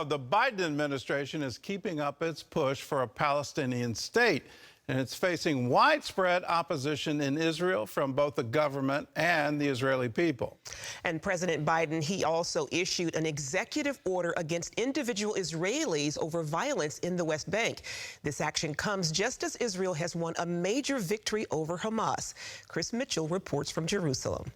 The Biden administration is keeping up its push for a Palestinian state, and it's facing widespread opposition in Israel from both the government and the Israeli people. And President Biden, he also issued an executive order against individual Israelis over violence in the West Bank. This action comes just as Israel has won a major victory over Hamas. Chris Mitchell reports from Jerusalem.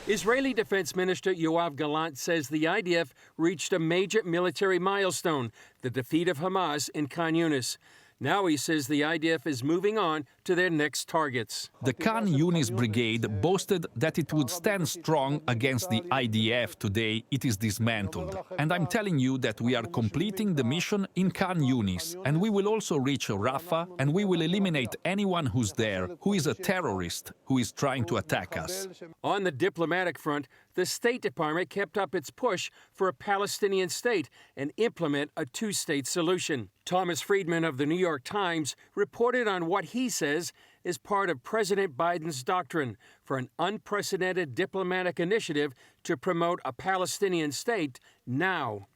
Israeli Defense Minister Yoav Gallant says the IDF reached a major military milestone, the defeat of Hamas in Khan Younis. Now he says the IDF is moving on to their next targets. The Khan Younis Brigade boasted that it would stand strong against the IDF. Today it is dismantled. And I'm telling you that we are completing the mission in Khan Younis. And we will also reach Rafah, and we will eliminate anyone who's there, who is a terrorist, who is trying to attack us. On the diplomatic front, the State Department kept up its push for a Palestinian state and implement a two-state solution. Thomas Friedman of the New York Times reported on what he says is part of President Biden's doctrine for an unprecedented diplomatic initiative to promote a Palestinian state now.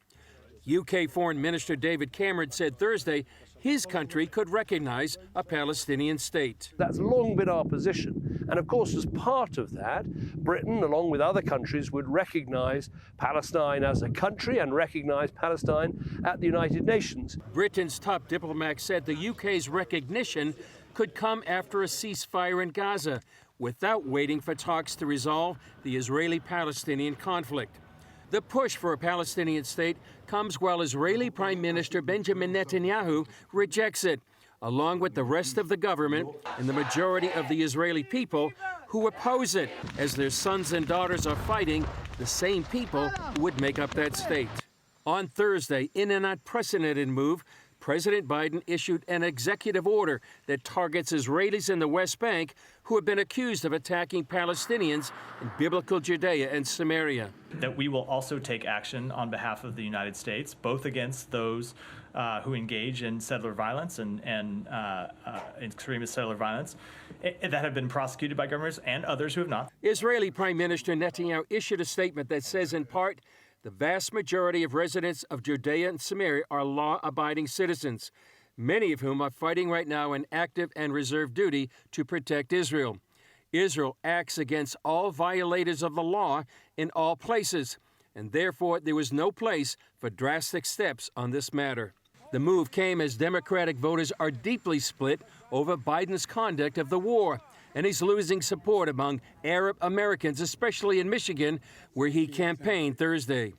UK Foreign Minister David Cameron said Thursday his country could recognize a Palestinian state. That's long been our position. And of course, as part of that, Britain, along with other countries, would recognize Palestine as a country and recognize Palestine at the United Nations. Britain's top diplomat said the UK's recognition could come after a ceasefire in Gaza, without waiting for talks to resolve the Israeli-Palestinian conflict. The push for a Palestinian state comes while Israeli Prime Minister Benjamin Netanyahu rejects it, along with the rest of the government and the majority of the Israeli people who oppose it, as their sons and daughters are fighting the same people who would make up that state. On Thursday, in an unprecedented move, President Biden issued an executive order that targets Israelis in the West Bank who have been accused of attacking Palestinians in biblical Judea and Samaria. That we will also take action on behalf of the United States, both against those who engage in settler violence and extremist settler violence that have been prosecuted by governments and others who have not. Israeli Prime Minister Netanyahu issued a statement that says, in part, the vast majority of residents of Judea and Samaria are law-abiding citizens, many of whom are fighting right now in active and reserve duty to protect Israel. Israel acts against all violators of the law in all places, and therefore there was no place for drastic steps on this matter. The move came as Democratic voters are deeply split over Biden's conduct of the war, and he's losing support among Arab Americans, especially in Michigan, where he campaigned Thursday.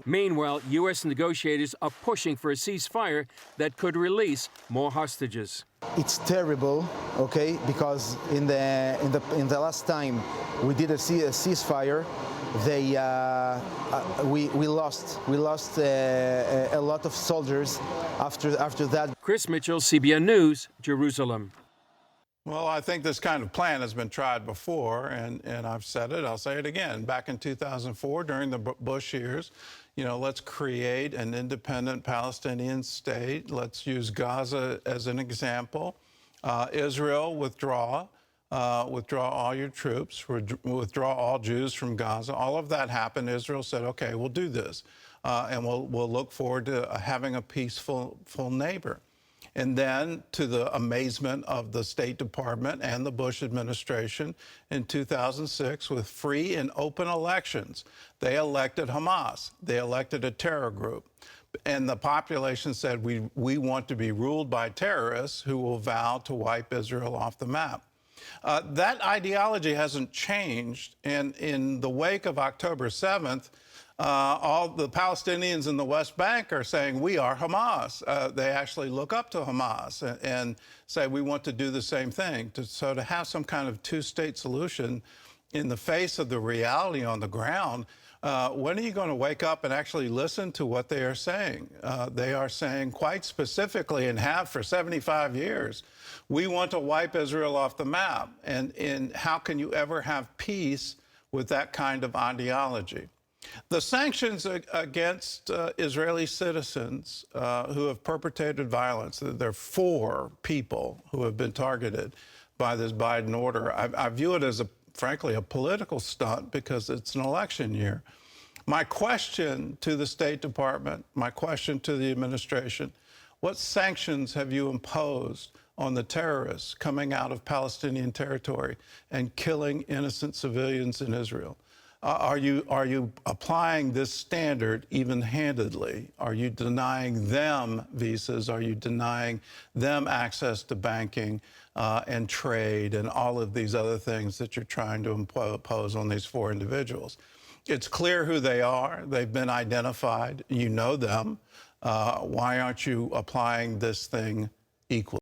Meanwhile, U.S. negotiators are pushing for a ceasefire that could release more hostages. It's terrible, okay, because in the last time we did a ceasefire, we lost a lot of soldiers after that. Chris Mitchell, CBN News, Jerusalem. Well, I think this kind of plan has been tried before, and I've said it, I'll say it again. Back in 2004, during the Bush years, let's create an independent Palestinian state. Let's use Gaza as an example. Israel, withdraw all your troops, withdraw all Jews from Gaza. All of that happened. Israel said, okay, we'll do this, and we'll look forward to having a peaceful neighbor. And then, to the amazement of the State Department and the Bush administration, in 2006, with free and open elections, they elected Hamas. They elected a terror group. And the population said, we want to be ruled by terrorists who will vow to wipe Israel off the map. That ideology hasn't changed. And in the wake of October 7th, all the Palestinians in the West Bank are saying, we are Hamas. They actually look up to Hamas and say, we want to do the same thing. So to have some kind of two-state solution in the face of the reality on the ground, when are you going to wake up and actually listen to what they are saying? They are saying quite specifically, and have for 75 years, we want to wipe Israel off the map. And how can you ever have peace with that kind of ideology? The sanctions against Israeli citizens who have perpetrated violence, there are 4 people who have been targeted by this Biden order. I view it as, frankly, a political stunt because it's an election year. My question to the State Department, my question to the administration, what sanctions have you imposed on the terrorists coming out of Palestinian territory and killing innocent civilians in Israel? Are you applying this standard even-handedly? Are you denying them visas? Are you denying them access to banking and trade and all of these other things that you're trying to impose on these 4 individuals? It's clear who they are. They've been identified. You know them. Why aren't you applying this thing equally?